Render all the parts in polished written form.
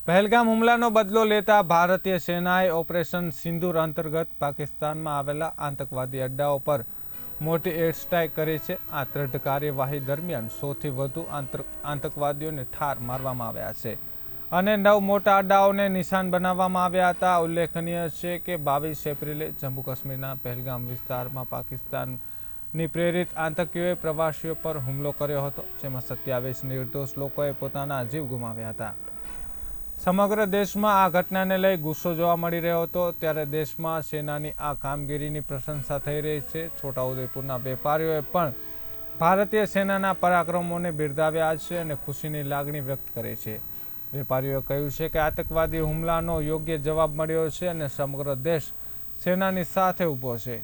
પહેલગામ હુમલાનો બદલો લેતા ભારતીય સેનાએ ઓપરેશન સિંદૂર અંતર્ગત પાકિસ્તાનમાં આવેલા આતંકવાદી અડ્ડાઓ પર મોટી એર સ્ટ્રાઇક કરી છે। આ દ્રઢ કાર્યવાહી દરમિયાન 100થી વધુ આતંકવાદીઓને ઠાર મારવામાં આવ્યા છે અને 9 મોટા અડ્ડાઓને નિશાન બનાવવામાં આવ્યા હતા। ઉલ્લેખનીય છે કે 22 એપ્રિલે જમ્મુ કાશ્મીરના પહેલગામ વિસ્તારમાં પાકિસ્તાની પ્રેરિત આતંકીઓએ પ્રવાસીઓ પર હુમલો કર્યો હતો, જેમાં 27 નિર્દોષ લોકોએ પોતાના જીવ ગુમાવ્યા હતા। સમગ્ર દેશમાં આ ઘટનાને લઈ ગુસ્સો જોવા મળી રહ્યો હતો, ત્યારે દેશમાં સેનાની આ કામગીરીની પ્રશંસા થઈ રહી છે। છોટાઉદેપુરના વેપારીઓએ પણ ભારતીય સેનાના પરાક્રમોને બિરદાવ્યા છે અને ખુશીની લાગણી વ્યક્ત કરી છે। વેપારીઓએ કહ્યું છે કે આતંકવાદી હુમલાનો યોગ્ય જવાબ મળ્યો છે અને સમગ્ર દેશ સેનાની સાથે ઊભો છે।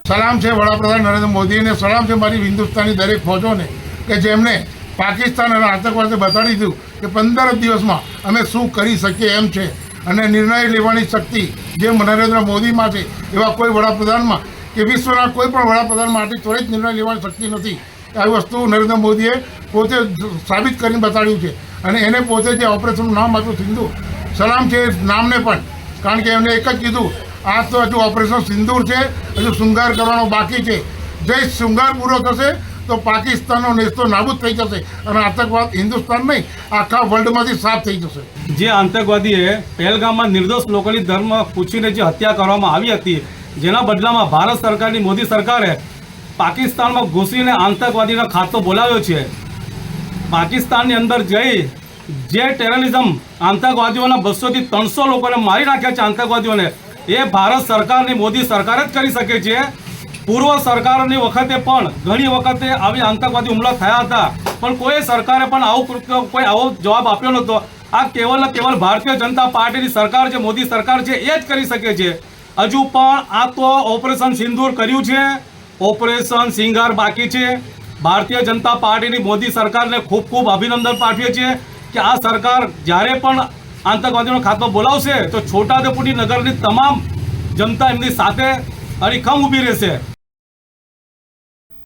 સલામ છે વડાપ્રધાન નરેન્દ્ર મોદીને, સલામ છે મારી હિન્દુસ્તાની દરેક ફૌજોને કે જેમને પાકિસ્તાન અને આતંકવાદને બતાડી દીધું કે 15 દિવસમાં અમે શું કરી શકીએ એમ છે અને નિર્ણય લેવાની શક્તિ જે નરેન્દ્ર મોદીમાં છે એવા કોઈ વડાપ્રધાનમાં કે વિશ્વના કોઈ પણ વડાપ્રધાન માટે ત્વરિત નિર્ણય લેવાની શક્તિ નથી। આવી વસ્તુ નરેન્દ્ર મોદીએ પોતે સાબિત કરીને બતાડ્યું છે અને એને પોતે જે ઓપરેશનનું નામ આપ્યું સિંદૂર, સલામ છે નામને પણ, કારણ કે એમને એક જ કીધું આ તો હજુ ઓપરેશન સિંદૂર છે, હજુ શૃંગાર કરવાનો બાકી છે। જે શૃંગાર પૂરો થશે તો પાકિસ્તાનનો નેસ્તો નાબૂદ થઈ જશે અને આતંકવાદ હિન્દુસ્તાન નહીં આખા વર્લ્ડમાંથી સાફ થઈ જશે। જે આતંકવાદીએ પહેલગામમાં નિર્દોષ લોકોની ધર્મ પૂછીને જે હત્યા કરવામાં આવી હતી, જેના બદલામાં ભારત સરકારની મોદી સરકારે પાકિસ્તાનમાં ઘૂસીને આતંકવાદીનો ખાતો બોલાવ્યો છે। પાકિસ્તાનની અંદર જઈ જે ટેરરિઝમ આતંકવાદીઓના 200થી 300 લોકોને મારી નાખ્યા છે આતંકવાદીઓને, એ ભારત સરકારની મોદી સરકાર જ કરી શકે છે। પૂર્વ સરકારની વખતે પણ ઘણી વખતે આવી આતંકવાદી હુમલા થયા હતા, પણ કોઈ સરકારે પણ કોઈ આવો જવાબ આપ્યો નહોતો। આ કેવલ ને કેવલ ભારતીય જનતા પાર્ટીની સરકાર છે, મોદી સરકાર છે, એ જ કરી શકે છે। હજુ પણ આ તો ઓપરેશન સિંદૂર કર્યું છે, ઓપરેશન સિંગાર બાકી છે। ભારતીય જનતા પાર્ટીની મોદી સરકારને ખૂબ ખૂબ અભિનંદન પાઠવીએ છીએ કે આ સરકાર જ્યારે પણ આતંકવાદીનો ખાતો બોલાવશે તો છોટાઉદેપુર નગરની તમામ જનતા એમની સાથે અડીખમ ઊભી રહેશે।